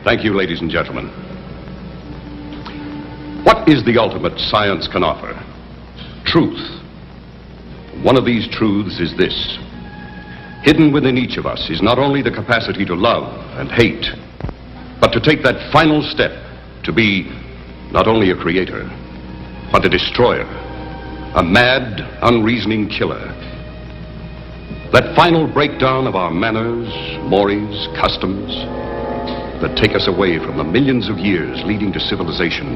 Thank you, ladies and gentlemen. What is the ultimate science can offer? Truth. One of these truths is this. Hidden within each of us is not only the capacity to love and hate, but to take that final step to be not only a creator, but a destroyer, a mad, unreasoning killer. That final breakdown of our manners, mores, customs, that take us away from the millions of years leading to civilization,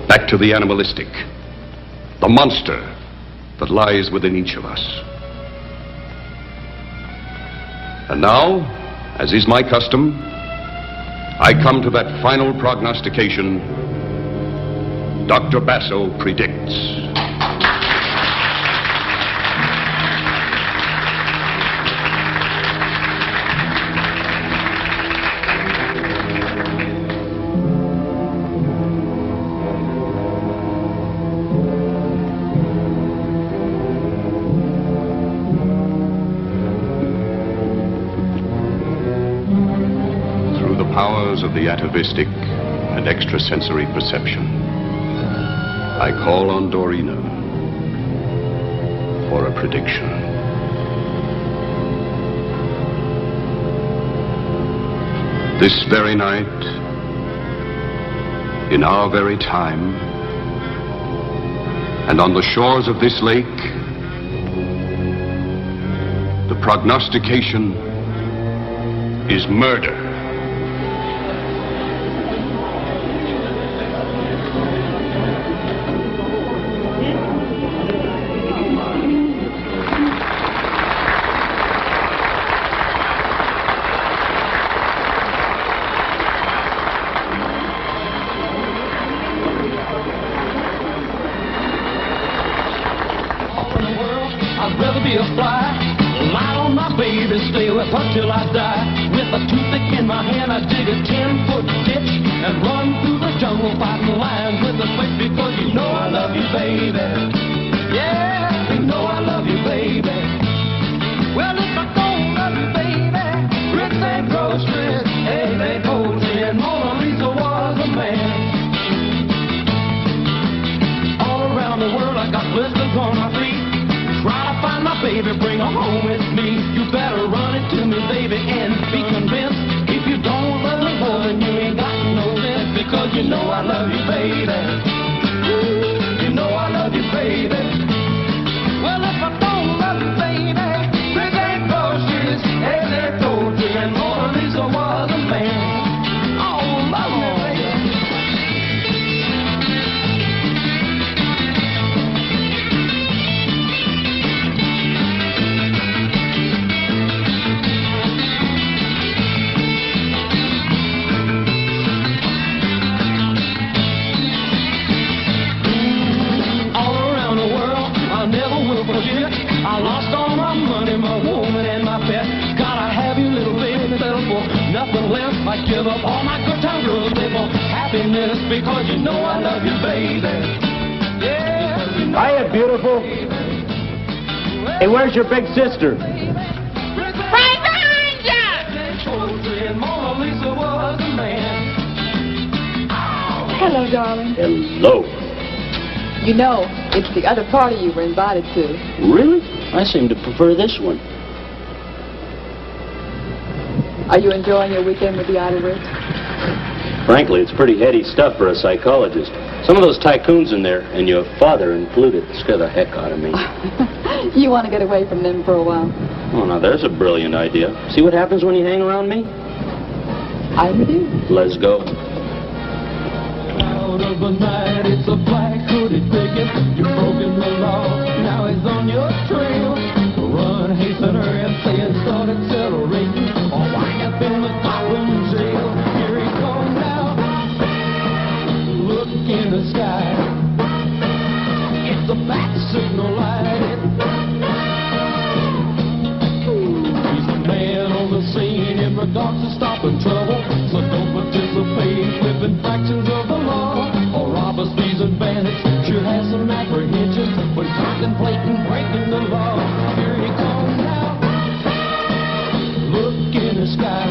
back to the animalistic, the monster that lies within each of us. And now, as is my custom, I come to that final prognostication. Dr. Basso predicts. Of the atavistic and extrasensory perception, I call on Dorina for a prediction. This very night, in our very time, and on the shores of this lake, the prognostication is murder. Till I die, with a toothpick in my hand, I dig a 10-foot ditch and run through the jungle fighting lions with a switch, because you know I love you, baby. Yeah, you know I love you, baby. Well, if I don't love you, baby, bricks ain't groceries, eggs ain't poultry, and Mona Lisa was a man. All around the world, I got blisters on my feet. Try to find my baby, bring her home with me. You better run it to me, baby, and be convinced. If you don't love me, boy, you ain't got no sense, because you know I love you, baby. You know I love you, baby. Well, if I don't love you, baby, bricks ain't groceries, eggs ain't poultry, and Mona Lisa was a man. Oh, love me, baby. I lost all my money, my woman, and my pet. Gotta have you, little baby, settle for nothing less. I give up all my good time girls, they want happiness, because you know I love you, baby. Yeah. Hiya, beautiful. Hey, where's your big sister? Right behind you! Hello, darling. Hello. You know, it's the other party you were invited to. Really? I seem to prefer this one. Are you enjoying your weekend with the Idlewards? Frankly, it's pretty heady stuff for a psychologist. Some of those tycoons in there, and your father included, scare the heck out of me. You want to get away from them for a while? Oh, now there's a brilliant idea. See what happens when you hang around me? I'm with you. Let's go. Out of the night, it's a black hooded picket. You've broken the law, now he's on your trail. Run, hasten her, and say it, start accelerating, or wind up in the Gotham jail. Here he comes now. Look in the sky. It's a back signal light. He's the man on the scene in regards to stopping trouble. So don't participate with infractions of the law, or robbers, thieves, and bandits. Sure has some apprehensions when contemplating breaking the law. Here he comes now. Look in the sky.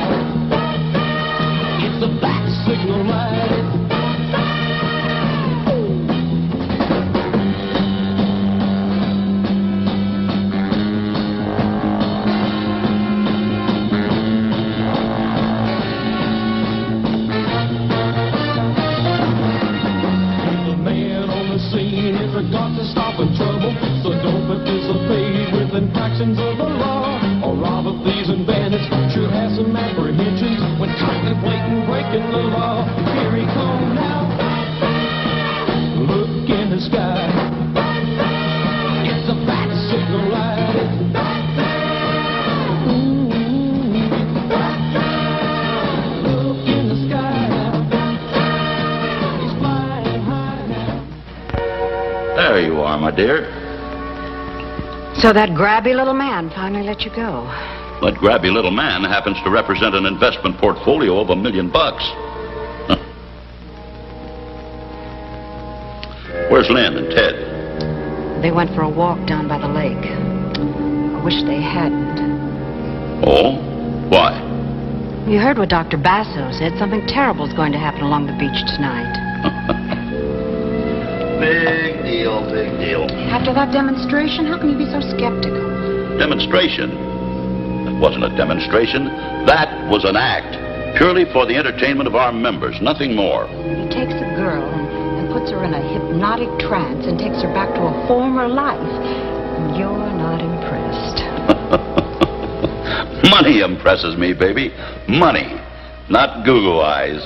It's in trouble. So don't participate with infractions of the law. Or robber, thieves, and bandits should have some apprehensions when contemplating breaking the law. Here he comes now. Look in the sky. It's a bat signal light. Look in the sky now. He's flying high now. There you are, my dear. So that grabby little man finally let you go. That grabby little man happens to represent an investment portfolio of $1 million. Huh. Where's Lynn and Ted? They went for a walk down by the lake. I wish they hadn't. Oh? Why? You heard what Dr. Basso said. Something terrible is going to happen along the beach tonight. Big deal, big deal. After that demonstration, how can you be so skeptical? Demonstration? That wasn't a demonstration. That was an act. Purely for the entertainment of our members, nothing more. He takes a girl and puts her in a hypnotic trance and takes her back to a former life. And you're not impressed. Money impresses me, baby. Money. Not goo-goo eyes.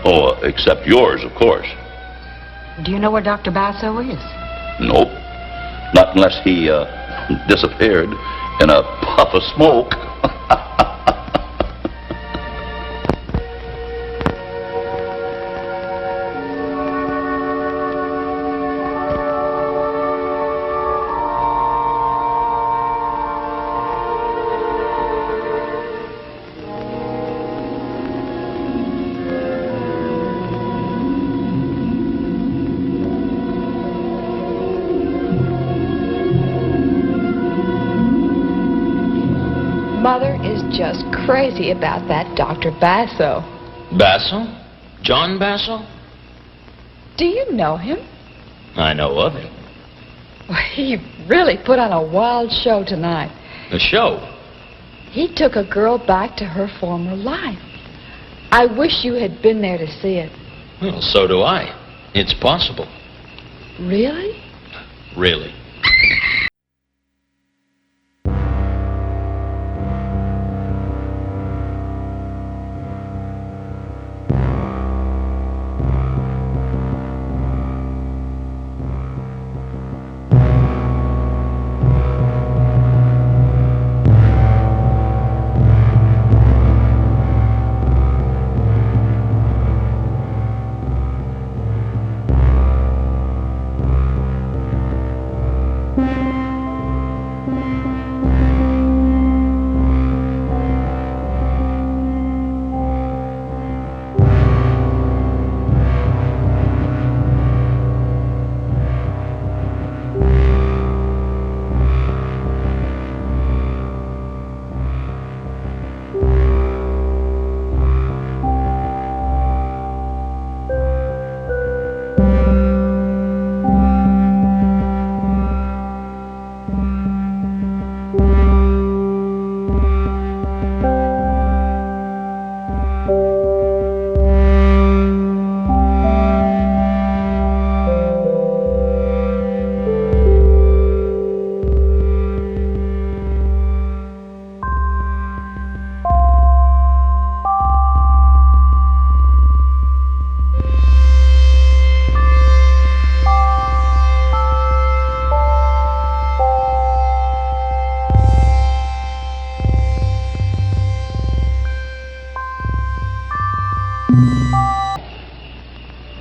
Oh, except yours, of course. Do you know where Dr. Basso is? Nope. Not unless he disappeared in a puff of smoke. Mother is just crazy about that Dr. Basso. Basso? John Basso? Do you know him? I know of him. He really put on a wild show tonight. A show? He took a girl back to her former life. I wish you had been there to see it. Well, so do I. It's possible. Really? Really.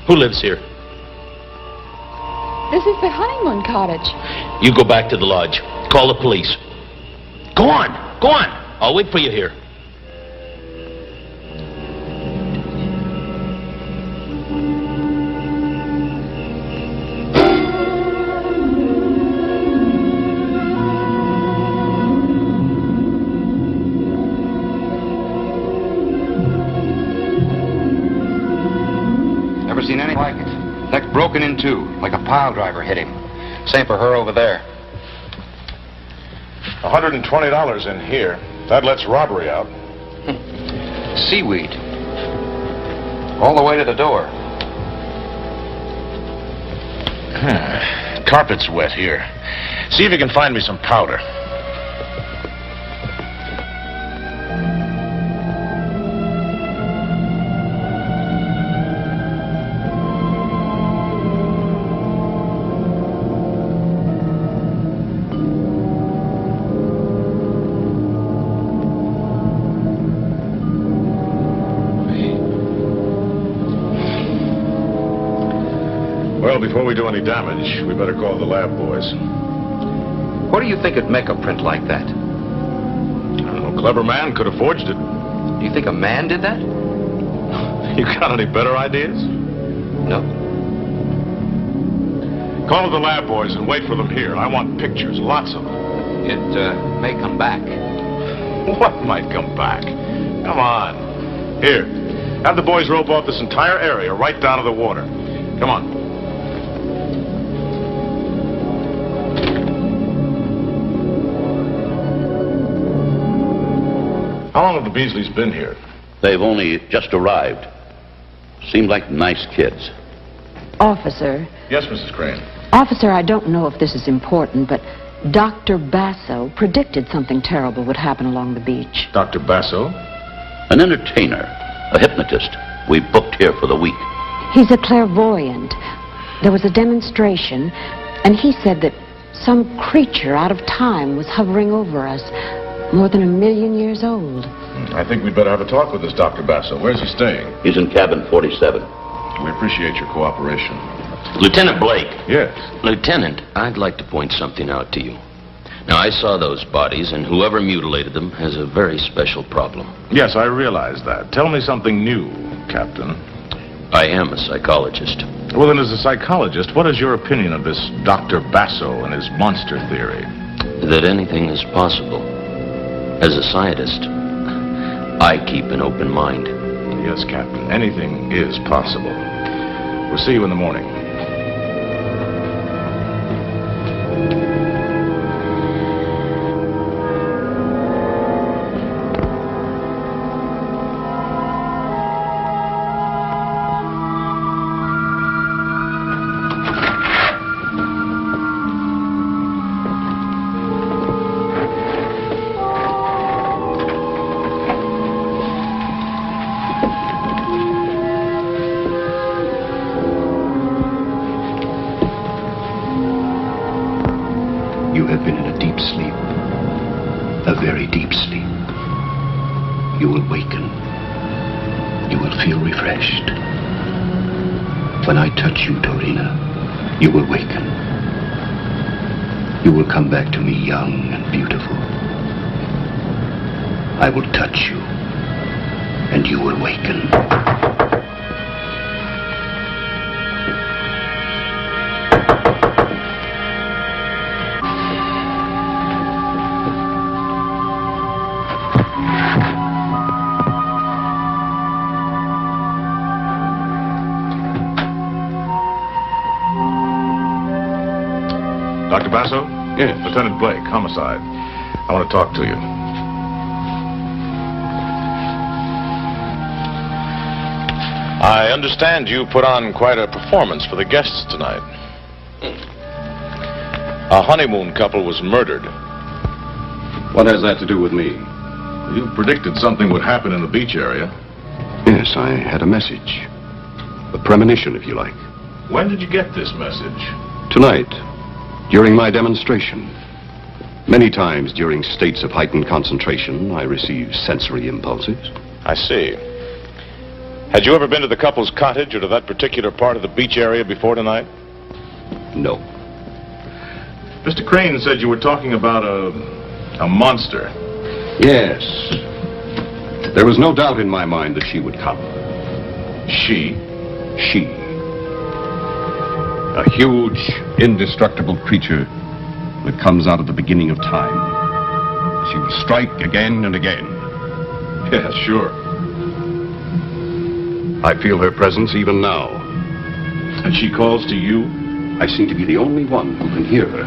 Who lives here? This is the honeymoon cottage. You go back to the lodge. Call the police. Go on. Go on. I'll wait for you here. Never seen anything like it. Neck broken in two, like a pile driver hit him. Same for her over there. $120 in here. That lets robbery out. Seaweed. All the way to the door. carpet's wet here. See if you can find me some powder. Well, before we do any damage, we better call the lab boys. What do you think would make a print like that? I don't know, a clever man could have forged it. Do you think a man did that? You got any better ideas? No. Call the lab boys and wait for them here. I want pictures, lots of them. It may come back. What might come back? Come on. Here, have the boys rope off this entire area right down to the water. Come on. How long have the Beasleys been here? They've only just arrived. Seem like nice kids. Officer. Yes, Mrs. Crane. Officer, I don't know if this is important, but Dr. Basso predicted something terrible would happen along the beach. Dr. Basso? An entertainer, a hypnotist. We booked here for the week. He's a clairvoyant. There was a demonstration, and he said that some creature out of time was hovering over us, more than 1 million years old. I think we'd better have a talk with this Dr. Basso. Where's he staying? He's in cabin 47. We appreciate your cooperation. Lieutenant Blake. Yes. Lieutenant, I'd like to point something out to you. Now, I saw those bodies, and whoever mutilated them has a very special problem. Yes, I realize that. Tell me something new, Captain. I am a psychologist. Well, then, as a psychologist, what is your opinion of this Dr. Basso and his monster theory? That anything is possible. As a scientist, I keep an open mind. Yes, Captain. Anything is possible. We'll see you in the morning. You have been in a deep sleep, a very deep sleep. You will waken. You will feel refreshed. When I touch you, Dorina, you will waken. You will come back to me young and beautiful. I will touch you, and you will waken. Dr. Basso? Yes. Lieutenant Blake, homicide. I want to talk to you. I understand you put on quite a performance for the guests tonight. A honeymoon couple was murdered. What has that to do with me? You predicted something would happen in the beach area. Yes, I had a message. A premonition, if you like. When did you get this message? Tonight, during my demonstration. Many times during states of heightened concentration, I receive sensory impulses. I see. Had you ever been to the couple's cottage or to that particular part of the beach area before tonight? No. Mr. Crane said you were talking about a monster. Yes. There was no doubt in my mind that she would come. She? She. A huge, indestructible creature that comes out of the beginning of time. She will strike again and again. Yeah, sure. I feel her presence even now. And she calls to you? I seem to be the only one who can hear her.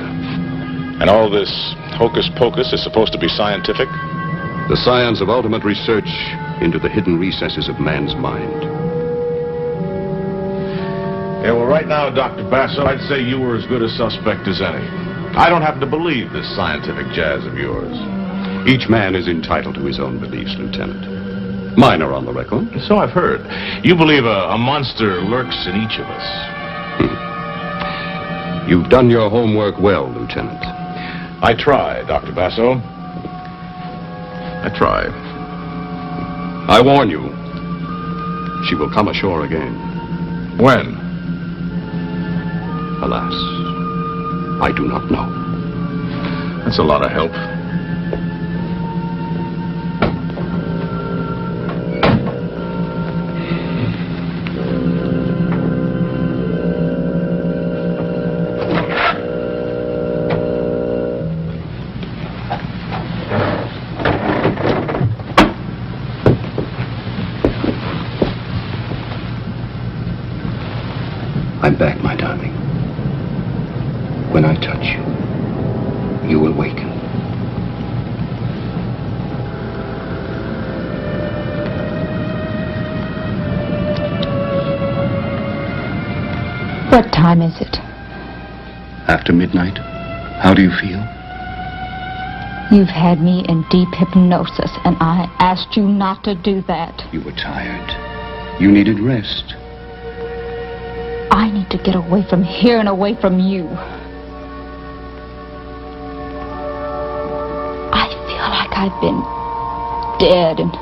And all this hocus pocus is supposed to be scientific? The science of ultimate research into the hidden recesses of man's mind. Yeah, well, right now, Dr. Basso, I'd say you were as good a suspect as any. I don't happen to believe this scientific jazz of yours. Each man is entitled to his own beliefs, Lieutenant. Mine are on the record. So I've heard. You believe a monster lurks in each of us. You've done your homework well, Lieutenant. I try, Dr. Basso. I try. I warn you, she will come ashore again. When? Alas, I do not know. That's a lot of help. I'm back, my darling. When I touch you, you will waken. What time is it? After midnight, how do you feel? You've had me in deep hypnosis, and I asked you not to do that. You were tired. You needed rest. I need to get away from here and away from you. I feel like I've been dead, and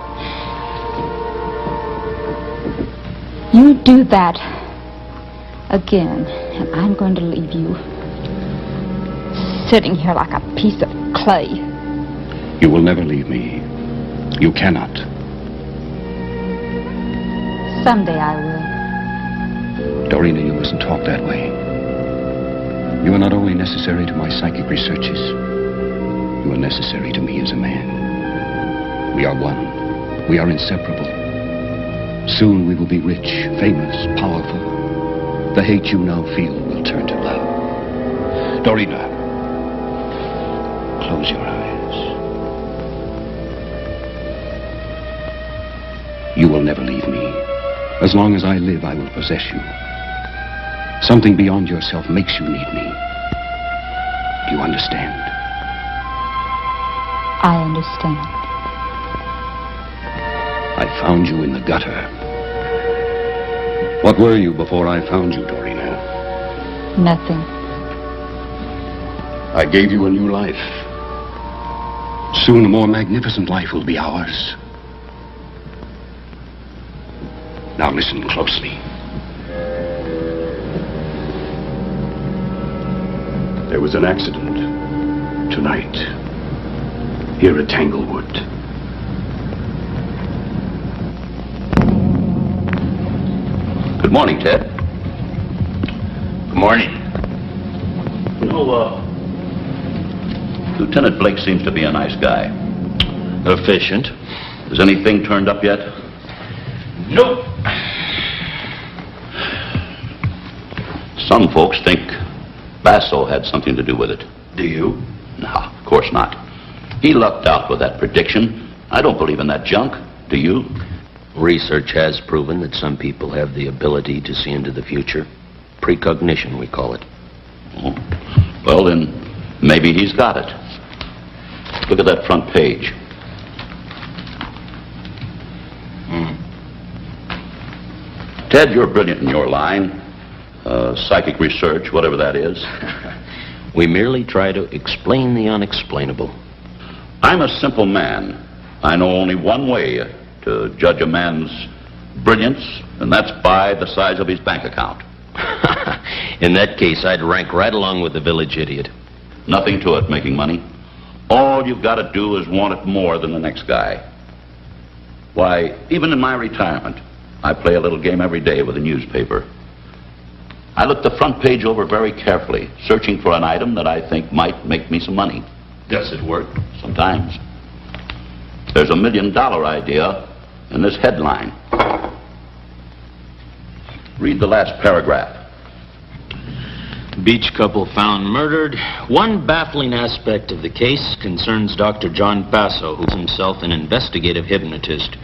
you do that again, and I'm going to leave you sitting here like a piece of clay. You will never leave me. You cannot. Someday I will. Dorina, you mustn't talk that way. You are not only necessary to my psychic researches, you are necessary to me as a man. We are one. We are inseparable. Soon we will be rich, famous, powerful. The hate you now feel will turn to love. Dorina, close your eyes. You will never leave me. As long as I live, I will possess you. Something beyond yourself makes you need me. Do you understand? I understand. I found you in the gutter. What were you before I found you, Dorina? Nothing. I gave you a new life. Soon a more magnificent life will be ours. Now listen closely. There was an accident tonight here at Tanglewood. Good morning, Ted. Good morning. You know, Lieutenant Blake seems to be a nice guy. Efficient. Has anything turned up yet? Nope. Some folks think Basso had something to do with it. Do you? No, of course not. He lucked out with that prediction. I don't believe in that junk. Do you? Research has proven that some people have the ability to see into the future. Precognition, we call it. Oh. Well, then, maybe he's got it. Look at that front page. Ted, you're brilliant in your line. Psychic research, whatever that is. We merely try to explain the unexplainable. I'm a simple man. I know only one way to judge a man's brilliance, and that's by the size of his bank account. In that case, I'd rank right along with the village idiot. Nothing to it, making money. All you've got to do is want it more than the next guy. Why, even in my retirement, I play a little game every day with a newspaper. I look the front page over very carefully, searching for an item that I think might make me some money. Does it work? Sometimes. There's $1 million idea in this headline. Read the last paragraph. Beach couple found murdered. One baffling aspect of the case concerns Dr. John Basso, who's himself an investigative hypnotist.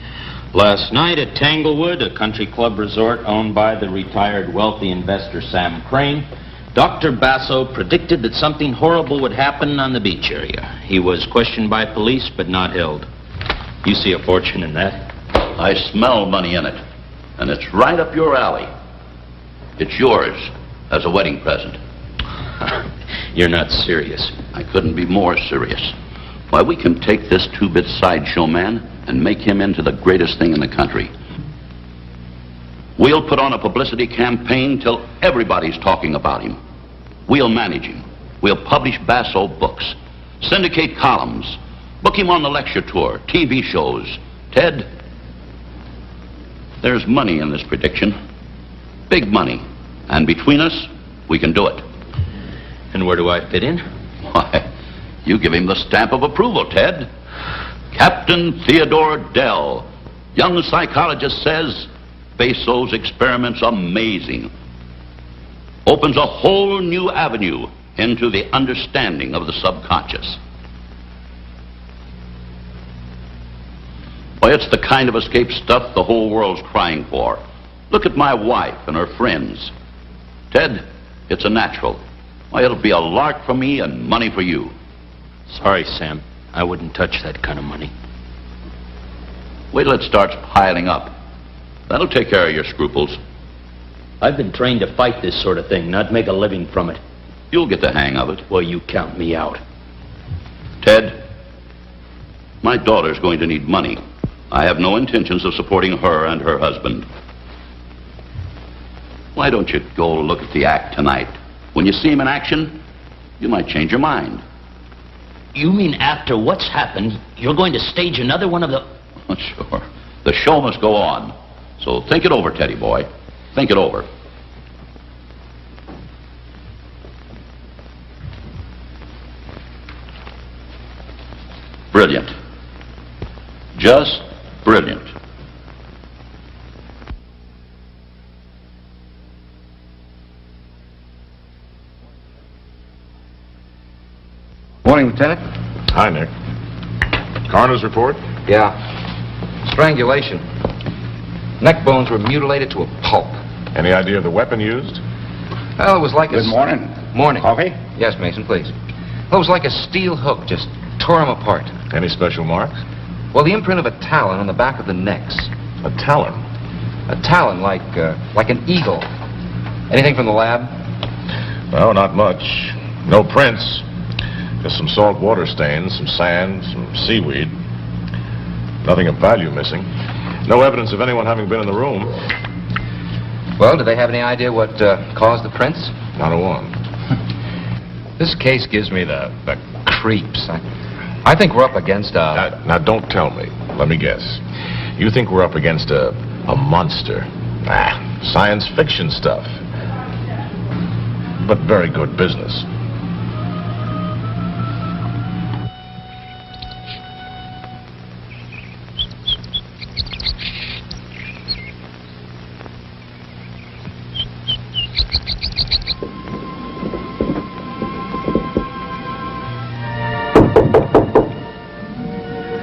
Last night at Tanglewood, a country club resort owned by the retired wealthy investor Sam Crane, Dr. Basso predicted that something horrible would happen on the beach area. He was questioned by police, but not held. You see a fortune in that? I smell money in it, and it's right up your alley. It's yours as a wedding present. You're not serious. I couldn't be more serious. Why, we can take this two-bit sideshow man and make him into the greatest thing in the country. We'll put on a publicity campaign till everybody's talking about him. We'll manage him. We'll publish Basso books, syndicate columns, book him on the lecture tour, TV shows. Ted, there's money in this prediction. Big money. And between us, we can do it. And where do I fit in? Why, you give him the stamp of approval, Ted. Captain Theodore Dell, young psychologist, says Basso's experiment's amazing. Opens a whole new avenue into the understanding of the subconscious. Why, it's the kind of escape stuff the whole world's crying for. Look at my wife and her friends. Ted, it's a natural. Why, it'll be a lark for me and money for you. Sorry, Sam. I wouldn't touch that kind of money. Wait till it starts piling up. That'll take care of your scruples. I've been trained to fight this sort of thing, not make a living from it. You'll get the hang of it. Well, you count me out. Ted, my daughter's going to need money. I have no intentions of supporting her and her husband. Why don't you go look at the act tonight? When you see him in action, you might change your mind. You mean after what's happened, you're going to stage another one of the... Oh, sure. The show must go on. So think it over, Teddy boy. Think it over. Brilliant. Just brilliant. Morning, Lieutenant. Hi, Nick. Coroner's report? Yeah. Strangulation. Neck bones were mutilated to a pulp. Any idea of the weapon used? Well, it was like Good morning. Morning. Coffee? Yes, Mason, please. Well, it was like a steel hook, just tore him apart. Any special marks? Well, the imprint of a talon on the back of the necks. A talon? A talon, like an eagle. Anything from the lab? No, not much. No prints. Just some salt water stains, some sand, some seaweed. Nothing of value missing. No evidence of anyone having been in the room. Well, do they have any idea what caused the prints? Not a one. This case gives me the creeps. I think we're up against a... Now, don't tell me. Let me guess. You think we're up against a monster? Science fiction stuff. But very good business.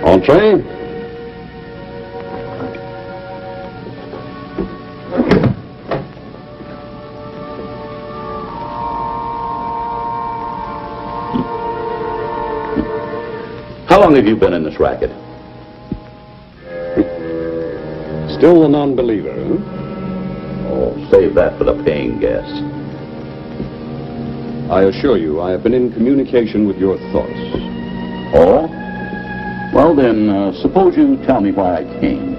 Entree. How long have you been in this racket? Still a non-believer, huh? Oh, save that for the paying guests. I assure you, I have been in communication with your thoughts. Oh? Well, then, suppose you tell me why I came.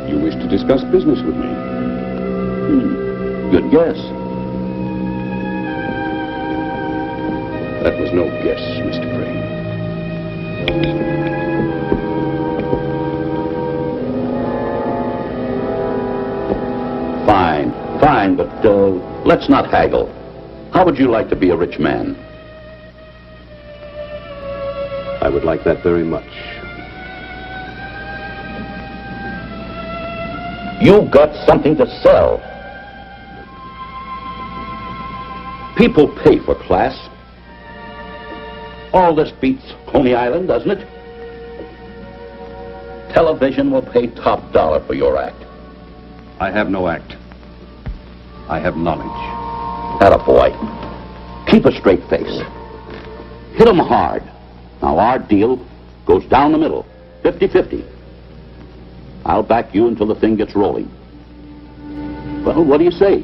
You wish to discuss business with me. Good guess. That was no guess, Mr. Crane. Fine, but let's not haggle. How would you like to be a rich man? I would like that very much. You've got something to sell. People pay for class. All this beats Coney Island, doesn't it? Television will pay top dollar for your act. I have no act. I have knowledge. Attaboy. Keep a straight face. Hit 'em hard. Now, our deal goes down the middle, 50-50. I'll back you until the thing gets rolling. Well, what do you say?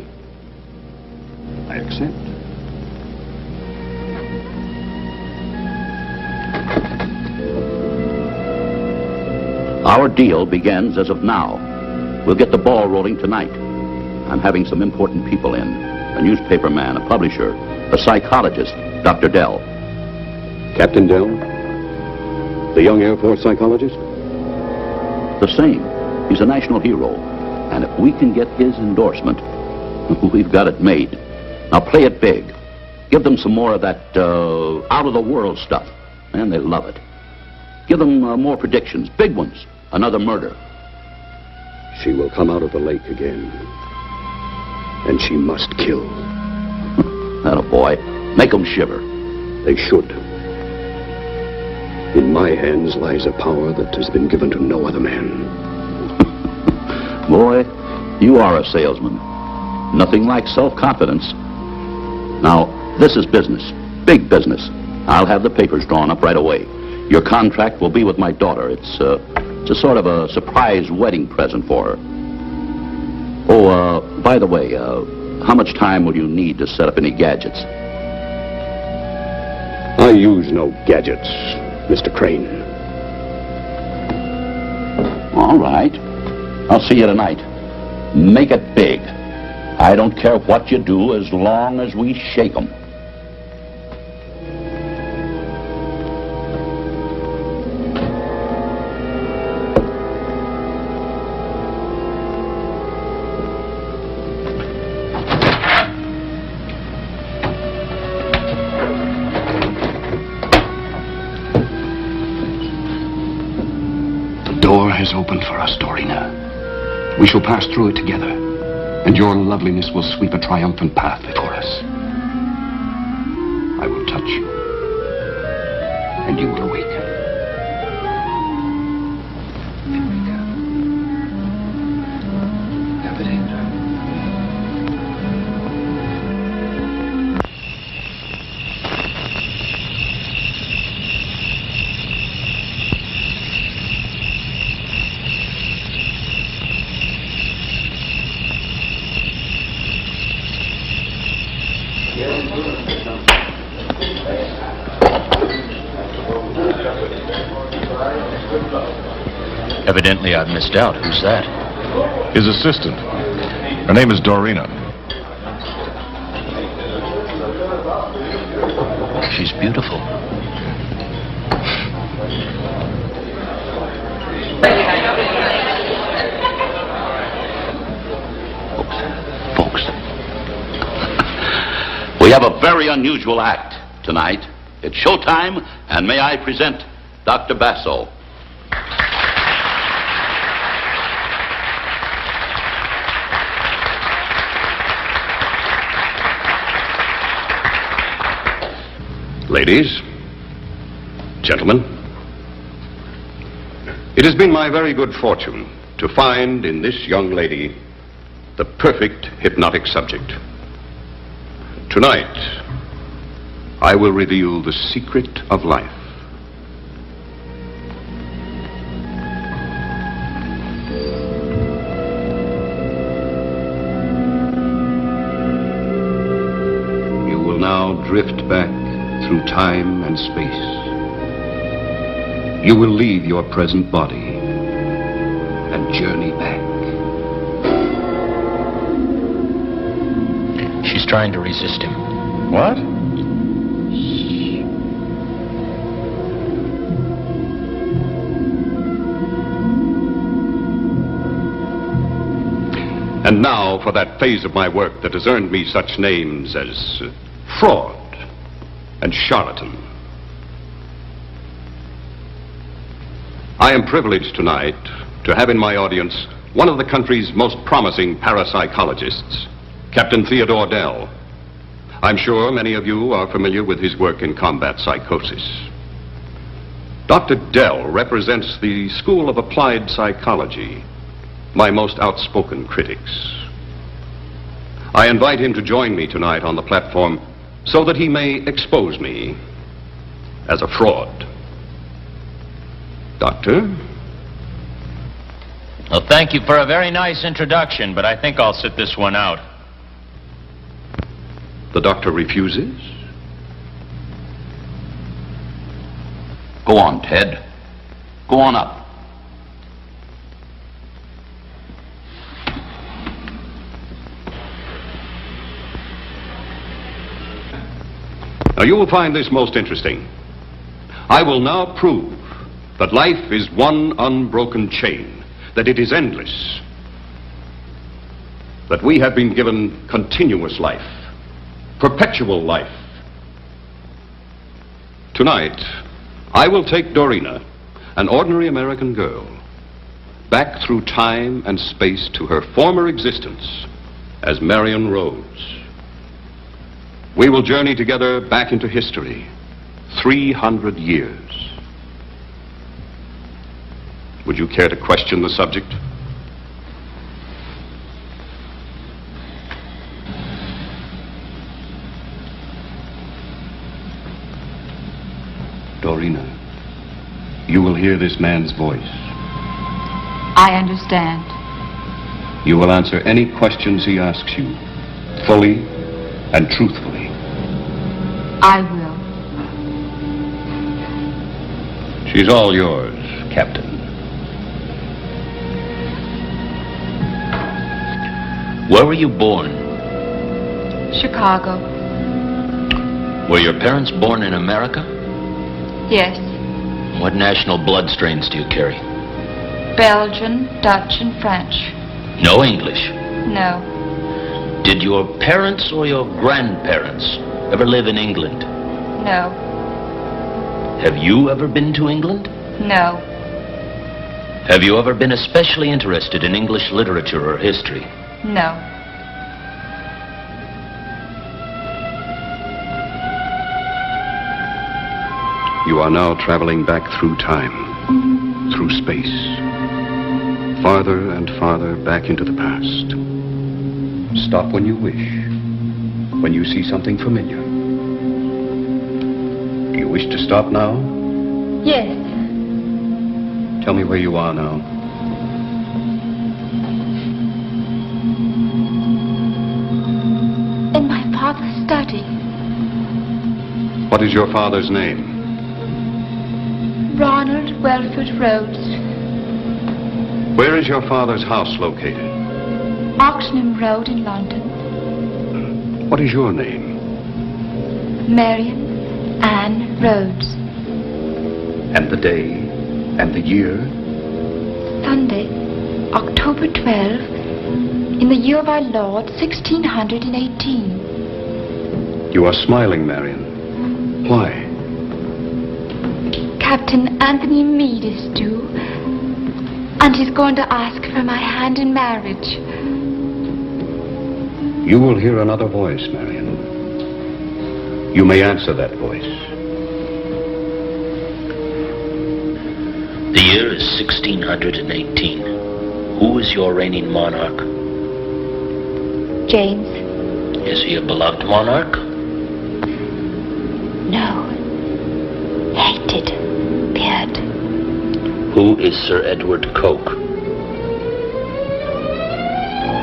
I accept. Our deal begins as of now. We'll get the ball rolling tonight. I'm having some important people in. A newspaper man, a publisher, a psychologist, Dr. Dell. Captain Dell? The young Air Force psychologist? The same. He's a national hero. And if we can get his endorsement, we've got it made. Now play it big. Give them some more of that out-of-the-world stuff. And they love it. Give them more predictions, big ones. Another murder. She will come out of the lake again. And she must kill. Attaboy. Make them shiver. They should. In my hands lies a power that has been given to no other man. Boy, you are a salesman. Nothing like self-confidence. Now, this is business. Big business. I'll have the papers drawn up right away. Your contract will be with my daughter. It's a sort of a surprise wedding present for her. Oh, by the way, how much time will you need to set up any gadgets? I use no gadgets, Mr. Crane. All right. I'll see you tonight. Make it big. I don't care what you do as long as we shake 'em. The door has opened for us, Dorina. We shall pass through it together, and your loveliness will sweep a triumphant path before us. I will touch you, and you will awaken. Evidently, I've missed out. Who's that? His assistant. Her name is Dorina. She's beautiful. Folks. We have a very unusual act tonight. It's showtime, and may I present Dr. Basso. Ladies, gentlemen, it has been my very good fortune to find in this young lady the perfect hypnotic subject. Tonight, I will reveal the secret of life. You will now drift back through time and space. You will leave your present body and journey back. She's trying to resist him. What? And now for that phase of my work that has earned me such names as fraud and charlatan. I am privileged tonight to have in my audience one of the country's most promising parapsychologists, Captain Theodore Dell. I'm sure many of you are familiar with his work in combat psychosis. Dr. Dell represents the School of Applied Psychology, my most outspoken critics. I invite him to join me tonight on the platform so that he may expose me as a fraud. Doctor? Well, thank you for a very nice introduction, but I think I'll sit this one out. The doctor refuses? Go on, Ted. Go on up. Now, you will find this most interesting. I will now prove that life is one unbroken chain, that it is endless, that we have been given continuous life, perpetual life. Tonight, I will take Dorina, an ordinary American girl, back through time and space to her former existence as Marion Rhodes. We will journey together back into history, 300 years. Would you care to question the subject? Dorina, you will hear this man's voice. I understand. You will answer any questions he asks you, fully and truthfully. I will. She's all yours, Captain. Where were you born? Chicago. Were your parents born in America? Yes. What national blood strains do you carry? Belgian, Dutch, and French. No English. No. Did your parents or your grandparents ever live in England? No. Have you ever been to England? No. Have you ever been especially interested in English literature or history? No. You are now traveling back through time, through space, farther and farther back into the past. Stop when you wish, when you see something familiar. Do you wish to stop now? Yes. Tell me where you are now. In my father's study. What is your father's name? Ronald Welford Rhodes. Where is your father's house located? Oxenham Road in London. What is your name? Marion Ann Rhodes. And the day and the year? Sunday, October 12, in the year of our Lord, 1618. You are smiling, Marion. Why? Captain Anthony Meade is due, and he's going to ask for my hand in marriage. You will hear another voice, Marion. You may answer that voice. The year is 1618. Who is your reigning monarch? James. Is he a beloved monarch? No. Hated. Feared. Who is Sir Edward Coke?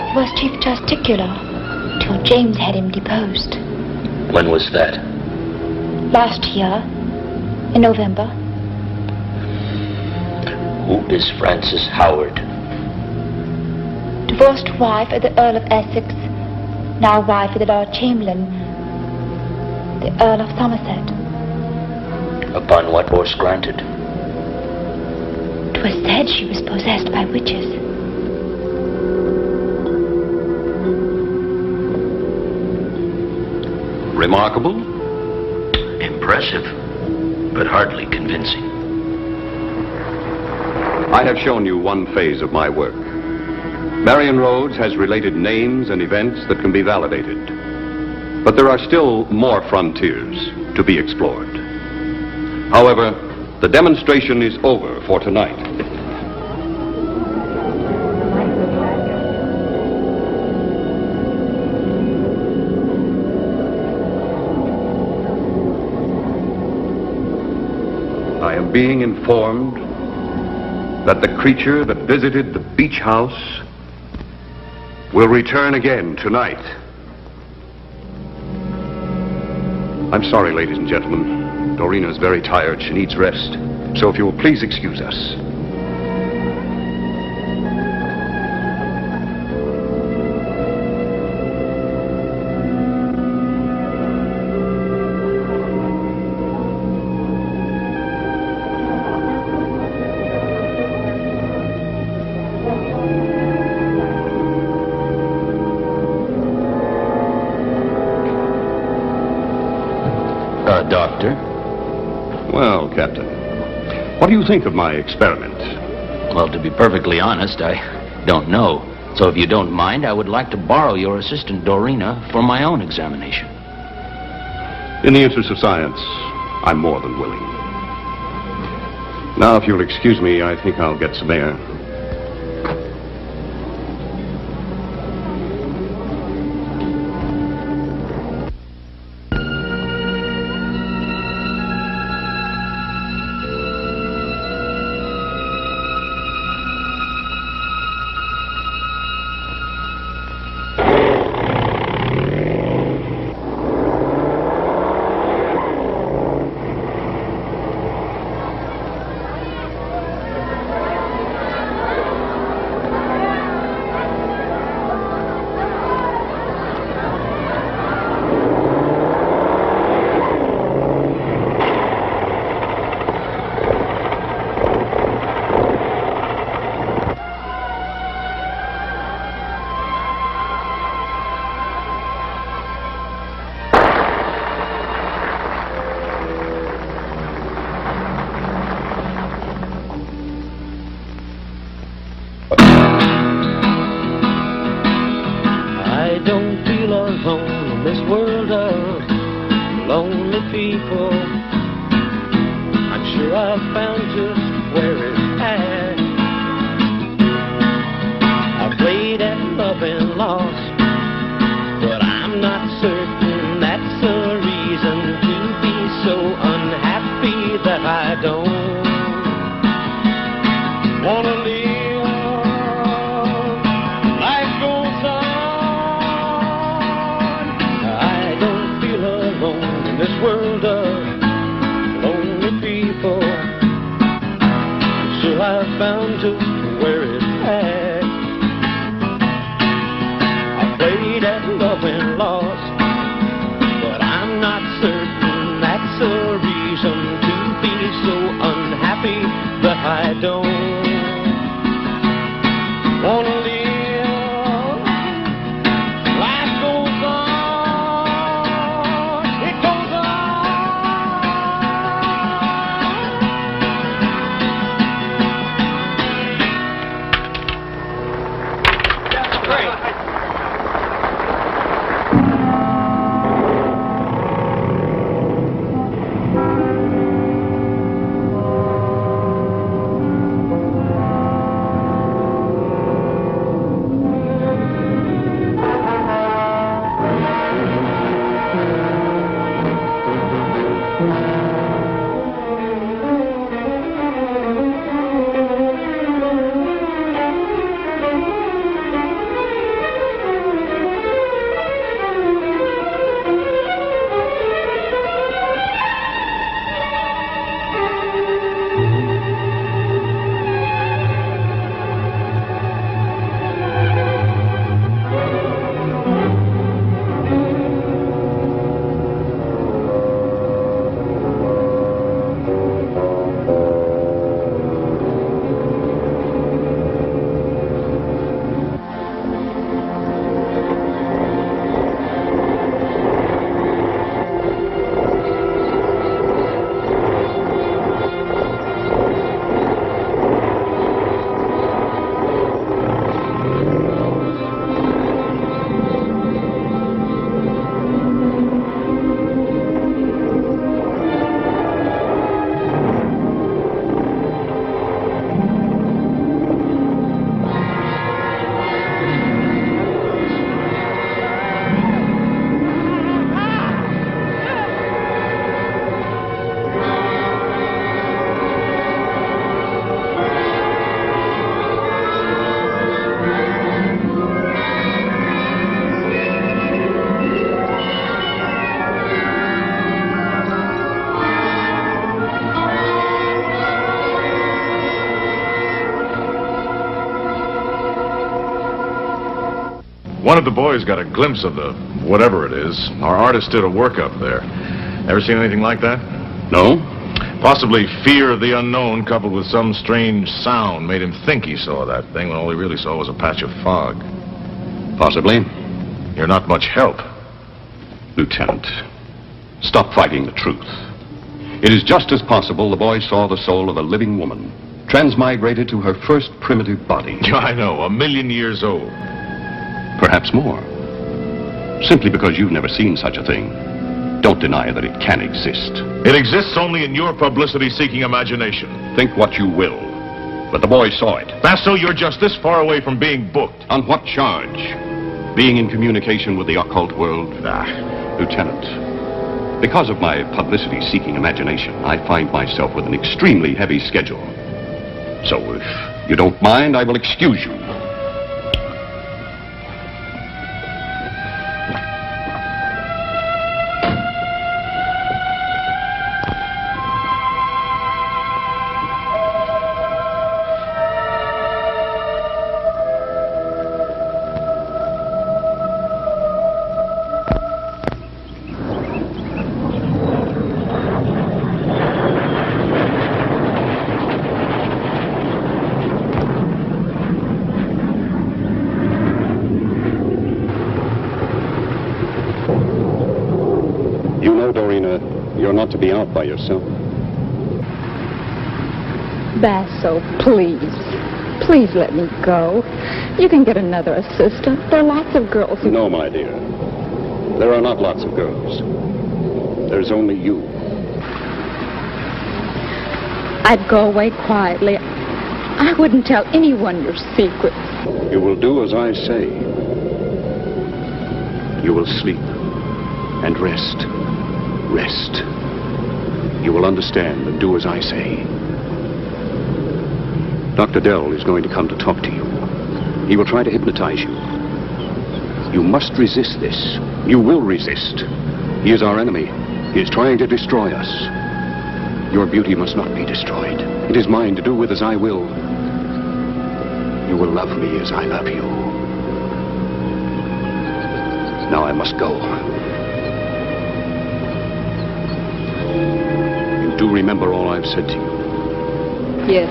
He was Chief Justiciar till James had him deposed. When was that? Last year, in November. Who is Frances Howard? Divorced wife of the Earl of Essex, now wife of the Lord Chamberlain, the Earl of Somerset. Upon what horse granted? 'Twas said she was possessed by witches. Remarkable? Impressive, but hardly convincing. I have shown you one phase of my work. Marion Rhodes has related names and events that can be validated. But there are still more frontiers to be explored. However, The demonstration is over for tonight. I am being informed that the creature that visited the beach house will return again tonight. I'm sorry, ladies and gentlemen. Dorina is very tired. She needs rest. So if you will please excuse us. Doctor? Well, Captain, what do you think of my experiment? Well, to be perfectly honest, I don't know. So if you don't mind, I would like to borrow your assistant, Dorina, for my own examination. In the interest of science, I'm more than willing. Now, if you'll excuse me, I think I'll get some air. I don't feel alone in this world of lonely people. I'm sure I've found just where it's at. I played at love and lost, but I'm not certain that's a reason to be so unhappy that I don't wanna live. This world of lonely people, so I found just where it's at. I played at love and lost, but I'm not certain that's a reason to be so unhappy that I don't wanna live. One of the boys got a glimpse of the whatever it is. Our artist did a workup there. Ever seen anything like that? No? Possibly fear of the unknown coupled with some strange sound made him think he saw that thing when all he really saw was a patch of fog. Possibly. You're not much help. Lieutenant, stop fighting the truth. It is just as possible the boy saw the soul of a living woman, transmigrated to her first primitive body. I know, 1,000,000 years old. Perhaps more. Simply because you've never seen such a thing, don't deny that it can exist. It exists only in your publicity-seeking imagination. Think what you will, but the boy saw it. Basso, you're just this far away from being booked. On what charge? Being in communication with the occult world? Lieutenant, because of my publicity-seeking imagination, I find myself with an extremely heavy schedule. So if you don't mind, I will excuse you. You know, Dorina, you're not to be out by yourself. Basso, please. Please let me go. You can get another assistant. There are lots of girls who... No, my dear. There are not lots of girls. There's only you. I'd go away quietly. I wouldn't tell anyone your secret. You will do as I say. You will sleep and rest. Rest. You will understand and do as I say. Dr. Dell is going to come to talk to you. He will try to hypnotize you. You must resist this. You will resist. He is our enemy. He is trying to destroy us. Your beauty must not be destroyed. It is mine to do with as I will. You will love me as I love you. Now I must go. You do remember all I've said to you? Yes.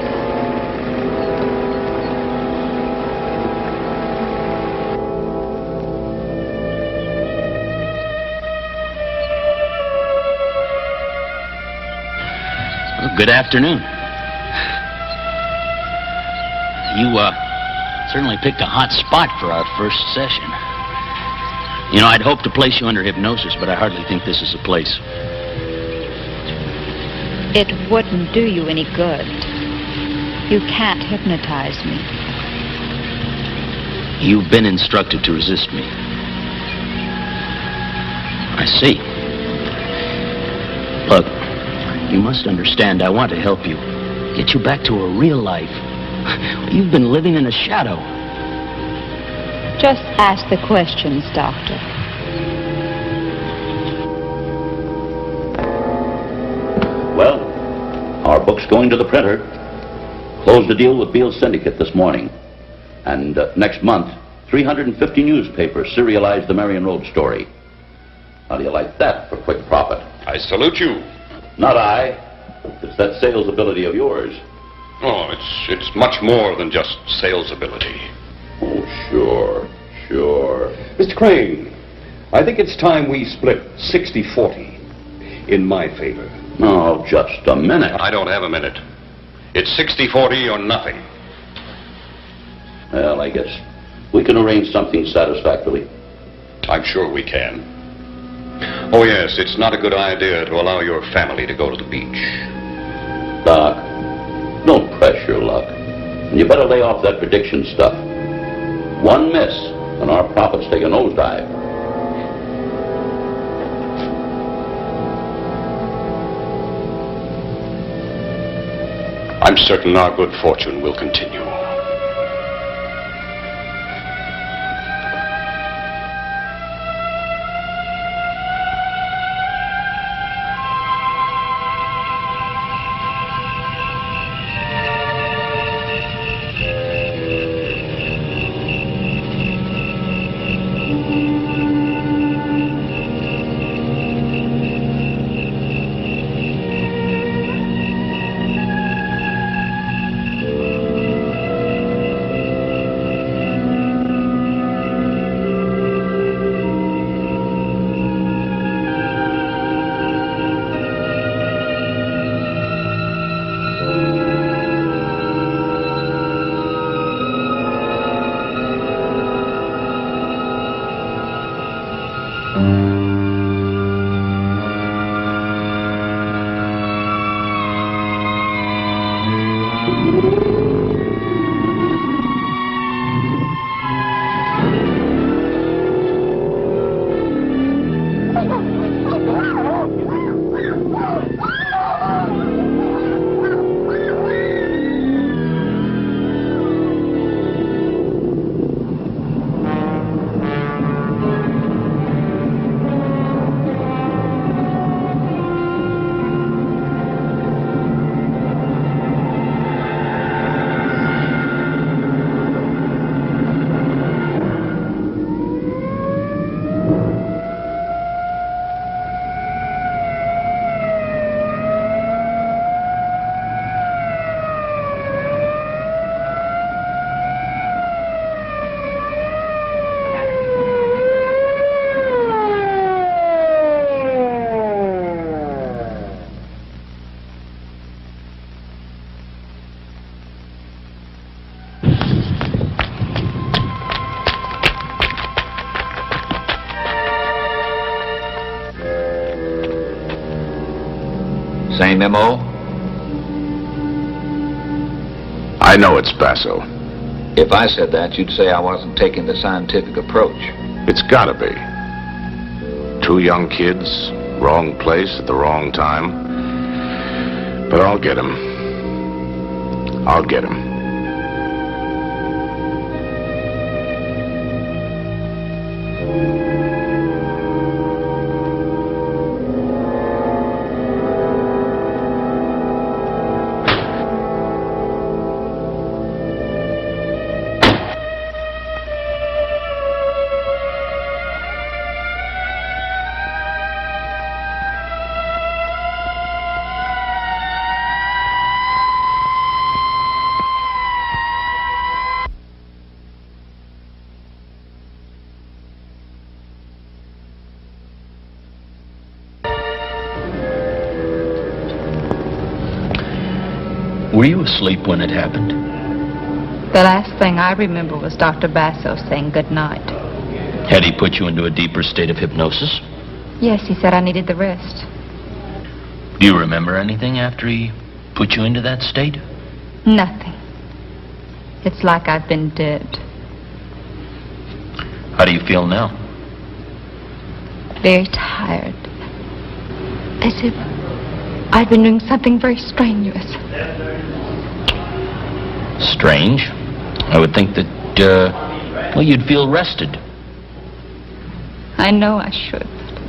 Well, good afternoon. You, certainly picked a hot spot for our first session. You know, I'd hoped to place you under hypnosis, but I hardly think this is the place. It wouldn't do you any good. You can't hypnotize me. You've been instructed to resist me. I see. Look, you must understand I want to help you. Get you back to a real life. You've been living in a shadow. Just ask the questions, Doctor. Well, our book's going to the printer. Closed a deal with Beale's Syndicate this morning. And next month, 350 newspapers serialize the Marion Road story. How do you like that for quick profit? I salute you. Not I. It's that sales ability of yours. Oh, it's much more than just sales ability. Oh, sure. Mr. Crane, I think it's time we split 60-40 in my favor. Oh, just a minute. I don't have a minute. It's 60-40 or nothing. Well, I guess we can arrange something satisfactorily. I'm sure we can. Oh, yes, it's not a good idea to allow your family to go to the beach. Doc, don't press your luck. And you better lay off that prediction stuff. One miss, and our profits take a nosedive. I'm certain our good fortune will continue. Same M.O.? I know it's Basso. If I said that, you'd say I wasn't taking the scientific approach. It's gotta be. Two young kids, wrong place at the wrong time. But I'll get him. I'll get him. Were you asleep when it happened? The last thing I remember was Dr. Basso saying good night. Had he put you into a deeper state of hypnosis? Yes, he said I needed the rest. Do you remember anything after he put you into that state? Nothing. It's like I've been dead. How do you feel now? Very tired. As if I'd been doing something very strenuous. Strange. I would think that, well, you'd feel rested. I know I should, but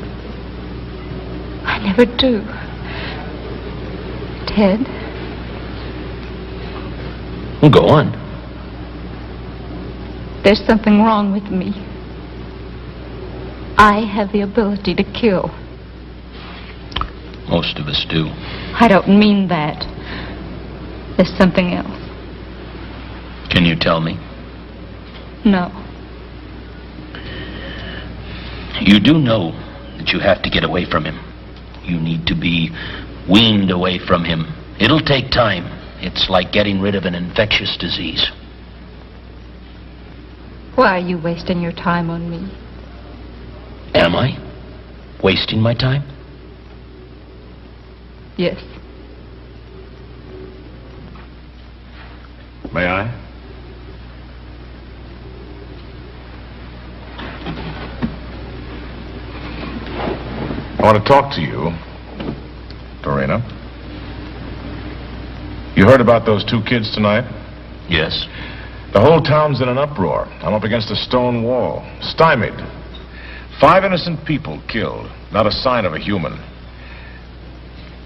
I never do. Ted? Well, go on. There's something wrong with me. I have the ability to kill. Most of us do. I don't mean that. There's something else. Can you tell me? No. You do know that you have to get away from him. You need to be weaned away from him. It'll take time. It's like getting rid of an infectious disease. Why are you wasting your time on me? Am I? Wasting my time? Yes. May I? I want to talk to you, Dorina. You heard about those two kids tonight? Yes. The whole town's in an uproar. I'm up against a stone wall, stymied. 5 innocent people killed, not a sign of a human.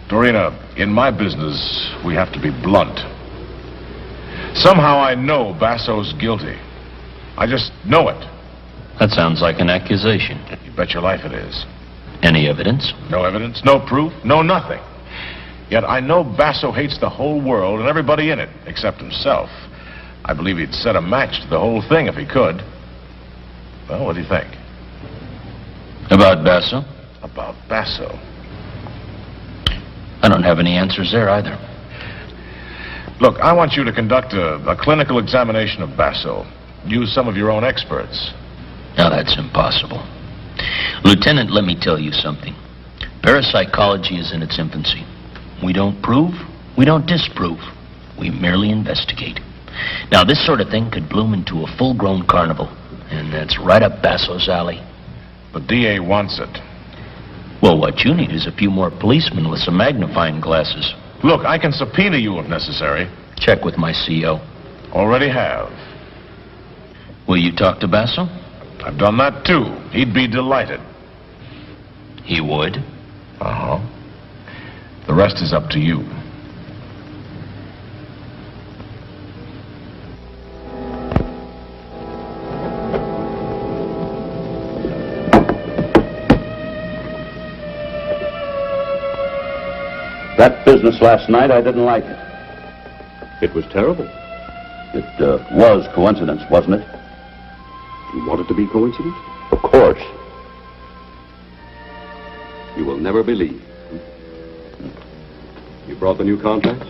Dorina, in my business, we have to be blunt. Somehow I know Basso's guilty. I just know it. That sounds like an accusation. You bet your life it is. Any evidence? No evidence, no proof, no nothing. Yet I know Basso hates the whole world and everybody in it, except himself. I believe he'd set a match to the whole thing if he could. Well, what do you think? About Basso? About Basso. I don't have any answers there either. Look, I want you to conduct a clinical examination of Basso. Use some of your own experts. Now, that's impossible. Lieutenant, let me tell you something. Parapsychology is in its infancy. We don't prove, we don't disprove. We merely investigate. Now, this sort of thing could bloom into a full-grown carnival, and that's right up Basso's alley. The DA wants it. Well, what you need is a few more policemen with some magnifying glasses. Look, I can subpoena you if necessary. Check with my CO. Already have. Will you talk to Basso? I've done that too. He'd be delighted. He would? Uh-huh. The rest is up to you. That business last night, I didn't like it. It was terrible. It was coincidence, wasn't it? You want it to be coincidence? Of course. You will never believe. You brought the new contracts?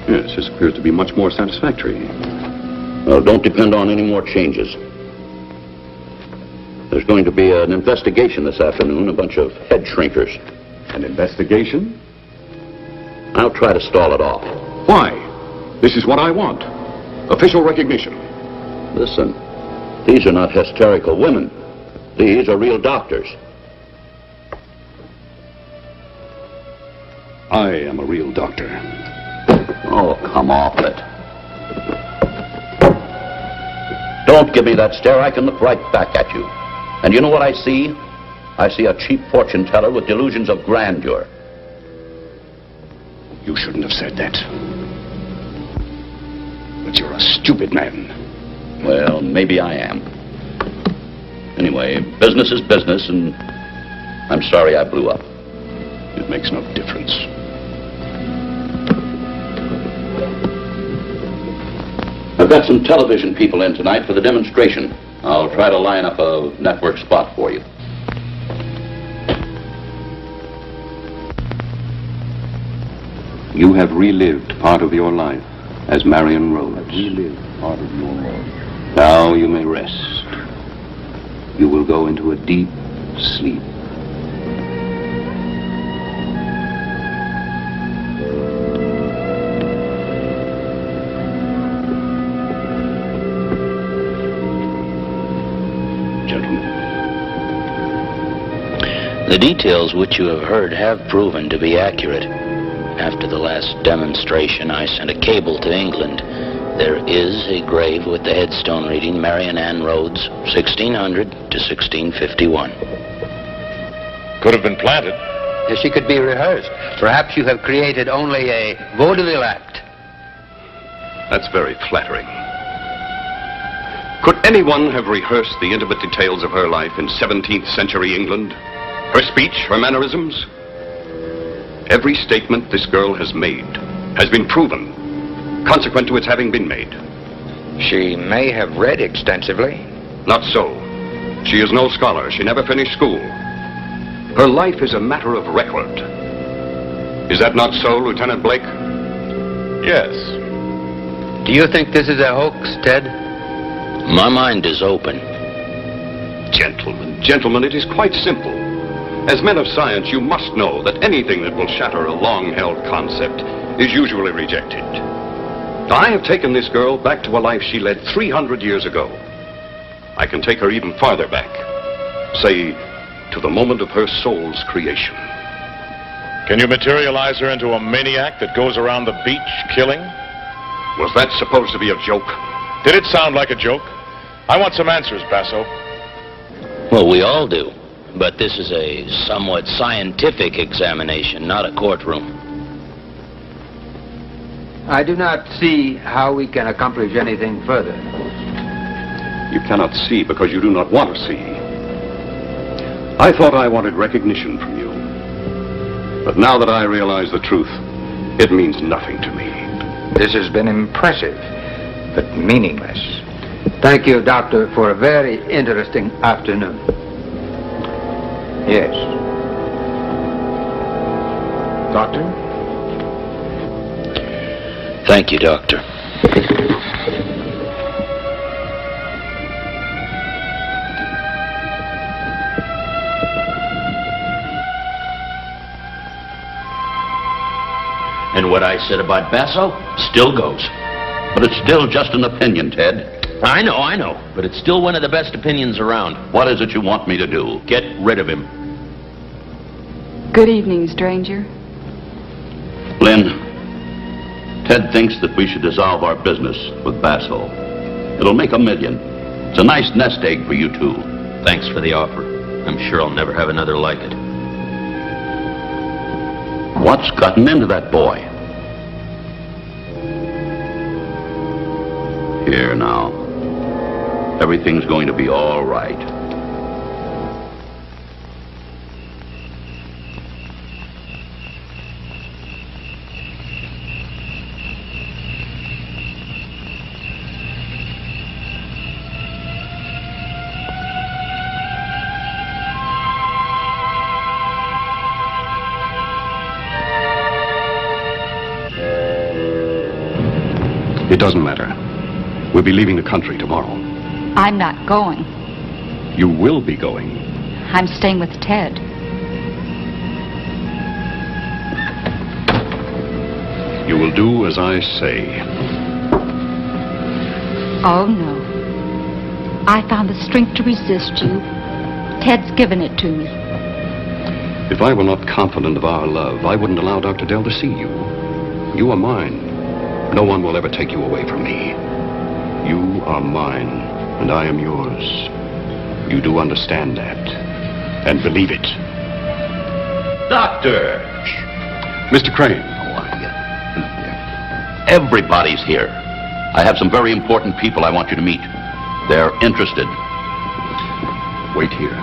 Yes, this appears to to be much more satisfactory. Well, don't depend on any more changes. There's going to be an investigation this afternoon, a bunch of head shrinkers. An investigation? I'll try to stall it off. Why? This is what I want. Official recognition. Listen, these are not hysterical women. These are real doctors. I am a real doctor. Oh, come off it. Don't give me that stare. I can look right back at you. And you know what I see? I see a cheap fortune teller with delusions of grandeur. You shouldn't have said that. But you're a stupid man. Well, maybe I am. Anyway, business is business, and I'm sorry I blew up. It makes no difference. I've got some television people in tonight for the demonstration. I'll try to line up a network spot for you. You have relived part of your life as Marion Rhodes. Relived part of your life. Now you may rest. You will go into a deep sleep. The details which you have heard have proven to be accurate. After the last demonstration, I sent a cable to England. There is a grave with the headstone reading Marion Ann Rhodes, 1600 to 1651. Could have been planted. She could be rehearsed. Perhaps you have created only a vaudeville act. That's very flattering. Could anyone have rehearsed the intimate details of her life in 17th century England? Her speech, her mannerisms? Every statement this girl has made has been proven, consequent to its having been made. She may have read extensively. Not so. She is no scholar. She never finished school. Her life is a matter of record. Is that not so, Lieutenant Blake? Yes. Do you think this is a hoax, Ted? My mind is open. Gentlemen, it is quite simple. As men of science, you must know that anything that will shatter a long-held concept is usually rejected. I have taken this girl back to a life she led 300 years ago. I can take her even farther back. Say, to the moment of her soul's creation. Can you materialize her into a maniac that goes around the beach killing? Was that supposed to be a joke? Did it sound like a joke? I want some answers, Basso. Well, we all do. But this is a somewhat scientific examination, not a courtroom. I do not see how we can accomplish anything further. You cannot see because you do not want to see. I thought I wanted recognition from you. But now that I realize the truth, it means nothing to me. This has been impressive, but meaningless. Thank you, Doctor, for a very interesting afternoon. Yes. Doctor? Thank you, Doctor. And what I said about Basso still goes. But it's still just an opinion, Ted. I know. But it's still one of the best opinions around. What is it you want me to do? Get rid of him. Good evening, stranger. Lynn, Ted thinks that we should dissolve our business with Basso. It'll make $1 million. It's a nice nest egg for you two. Thanks for the offer. I'm sure I'll never have another like it. What's gotten into that boy? Here now. Everything's going to be all right. It doesn't matter. We'll be leaving the country tomorrow. I'm not going. You will be going. I'm staying with Ted. You will do as I say. Oh, no. I found the strength to resist you. Ted's given it to me. If I were not confident of our love, I wouldn't allow Dr. Dell to see you. You are mine. No one will ever take you away from me. You are mine, and I am yours. You do understand that, and believe it. Doctor! Mr. Crane. Everybody's here. I have some very important people I want you to meet. They're interested. Wait here.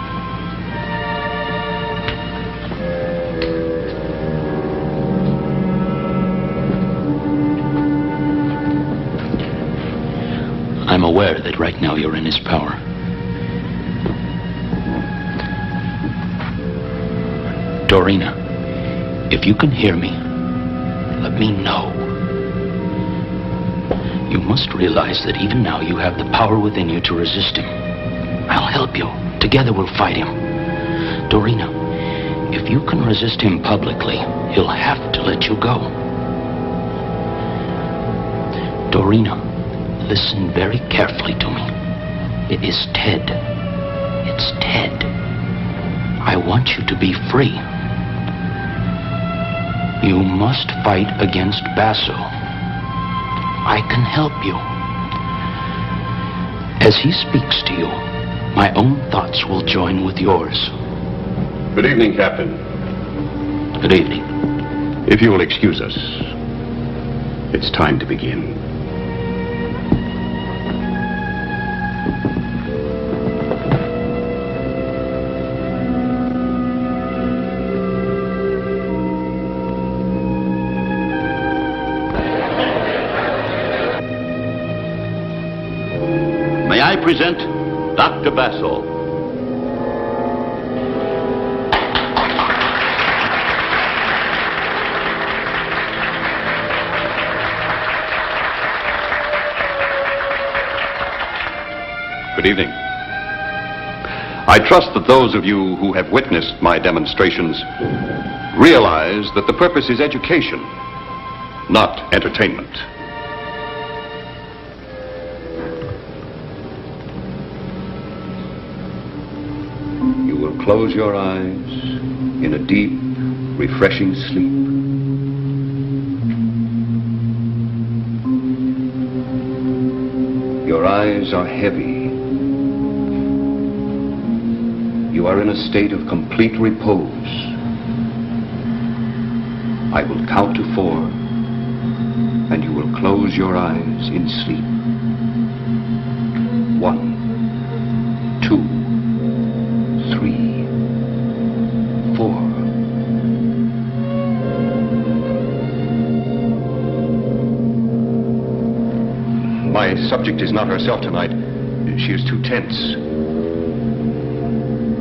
I'm aware that right now you're in his power. Dorina, if you can hear me, let me know. You must realize that even now you have the power within you to resist him. I'll help you. Together we'll fight him. Dorina, if you can resist him publicly, he'll have to let you go. Dorina, listen very carefully to me. It is Ted. It's Ted. I want you to be free. You must fight against Basso. I can help you. As he speaks to you, my own thoughts will join with yours. Good evening, Captain. Good evening. If you will excuse us, it's time to begin. May I present Dr. Basso. Good evening. I trust that those of you who have witnessed my demonstrations realize that the purpose is education, not entertainment. You will close your eyes in a deep, refreshing sleep. Your eyes are heavy. You are in a state of complete repose. I will count to 4, and you will close your eyes in sleep. 1, 2, 3, 4. My subject is not herself tonight. She is too tense.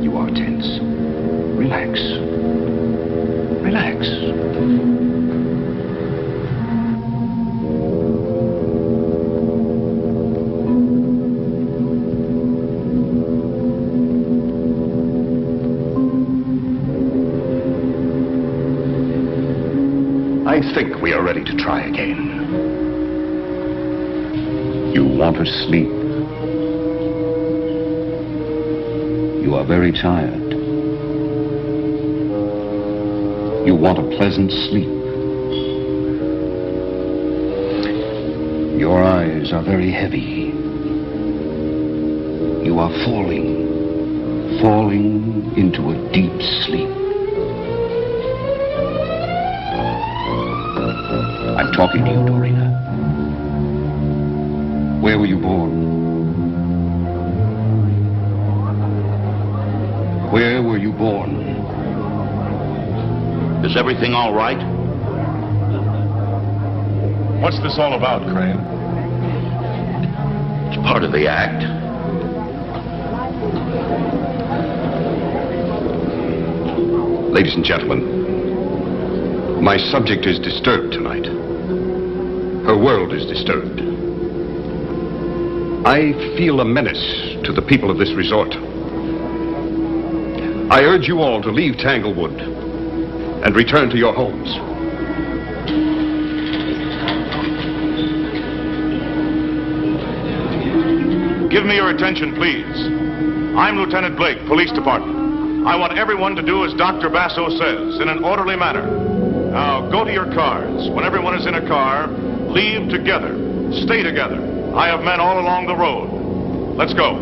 You are tense. Relax. Relax. I think we are ready to try again. You want to sleep. You are very tired. You want a pleasant sleep. Your eyes are very heavy. You are falling into a deep sleep. I'm talking to you, Dorina. Where were you born? Where were you born? Is everything all right? What's this all about, Crane? It's part of the act. Ladies and gentlemen, my subject is disturbed tonight. Her world is disturbed. I feel a menace to the people of this resort. I urge you all to leave Tanglewood and return to your homes. Give me your attention, please. I'm Lieutenant Blake, Police Department. I want everyone to do as Dr. Basso says, in an orderly manner. Now, go to your cars. When everyone is in a car, leave together. Stay together. I have men all along the road. Let's go.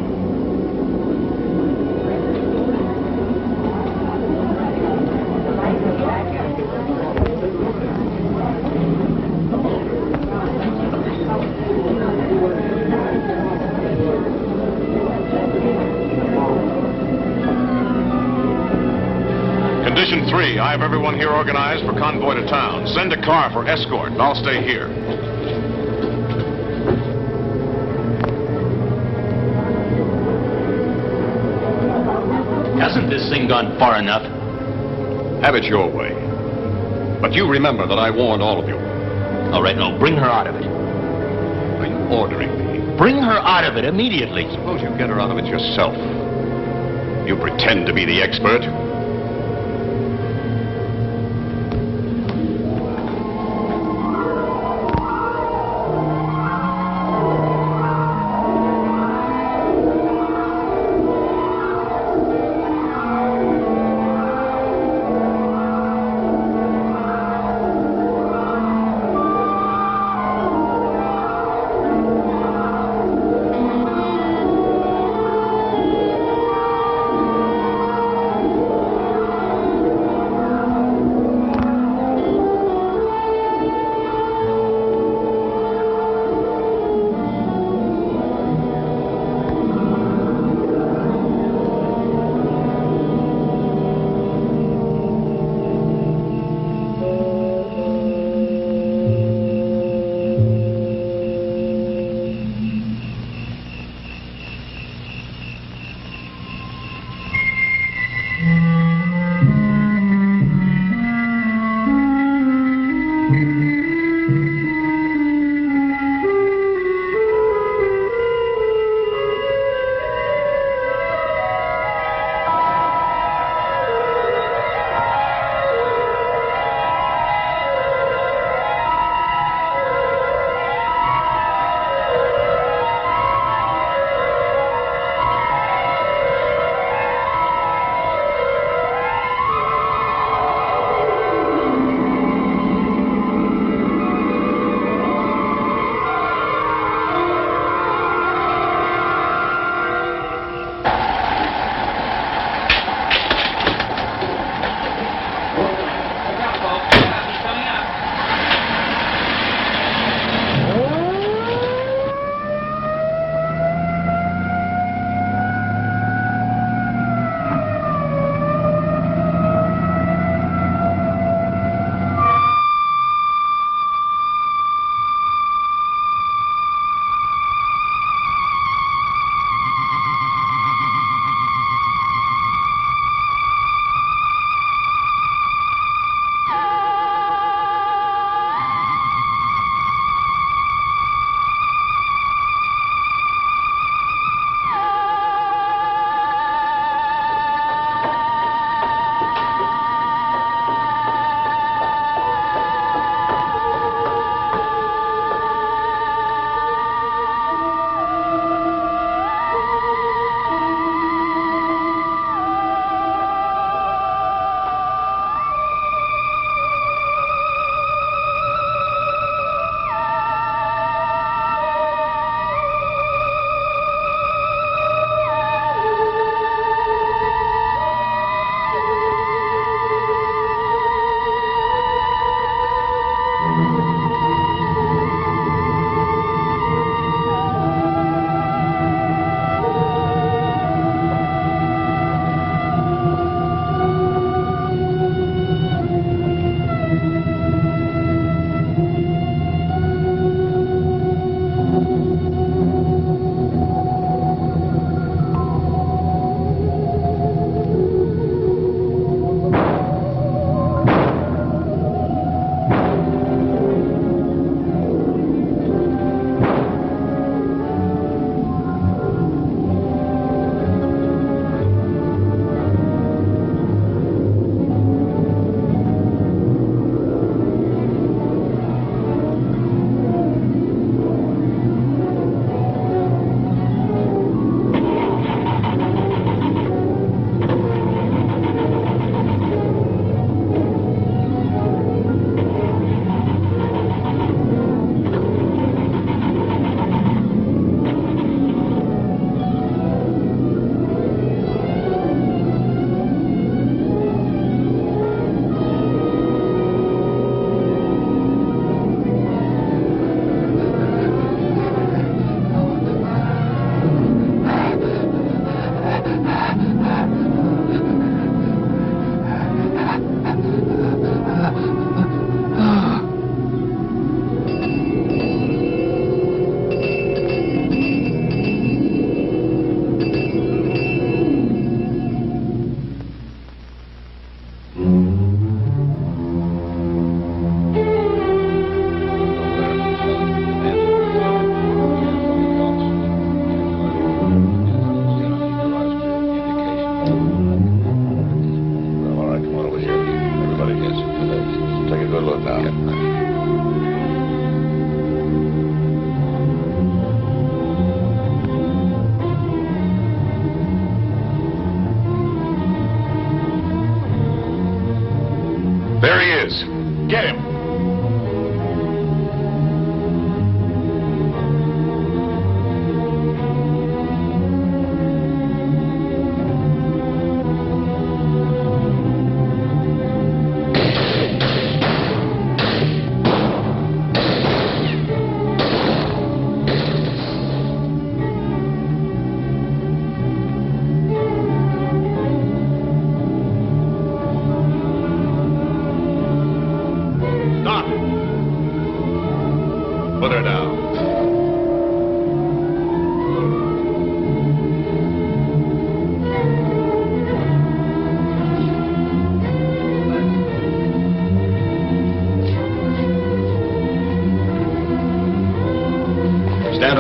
Condition 3, I have everyone here organized for convoy to town. Send a car for escort. I'll stay here. Hasn't this thing gone far enough? Have it your way. But you remember that I warned all of you. All right, no, bring her out of it. Are you ordering me? Bring her out of it immediately. Suppose you get her out of it yourself. You pretend to be the expert.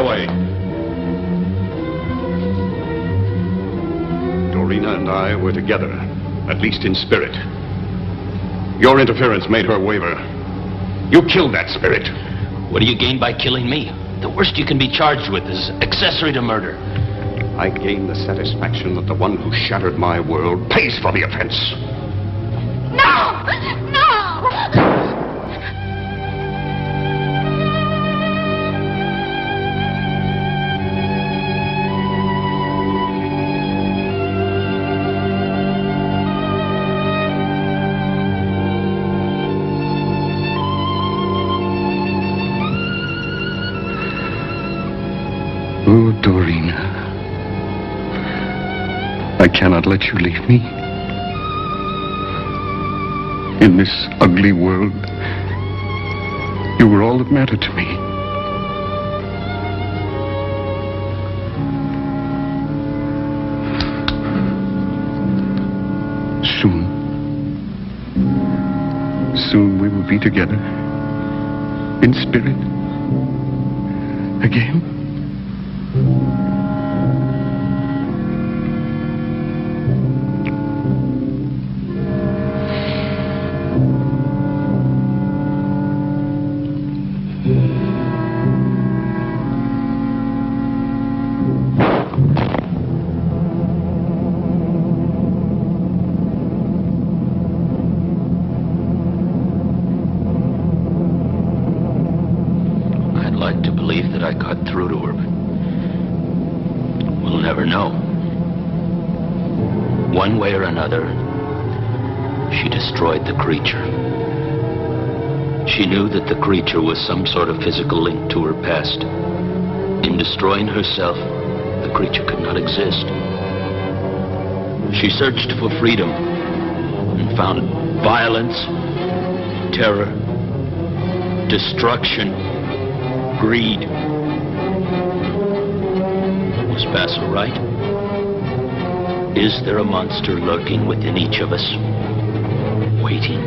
away. Dorina and I were together, at least in spirit. Your interference made her waver. You killed that spirit. What do you gain by killing me? The worst you can be charged with is accessory to murder. I gain the satisfaction that the one who shattered my world pays for the offense. No! No! Oh, Dorina. I cannot let you leave me. In this ugly world, you were all that mattered to me. Soon we will be together. In spirit. Again. I'd like to believe that I got through to her, but we'll never know. One way or another, she destroyed the creature. She knew that the creature was some sort of physical link to her past. In destroying herself, the creature could not exist. She searched for freedom and found violence, terror, destruction, greed. Was Basso right? Is there a monster lurking within each of us? Waiting.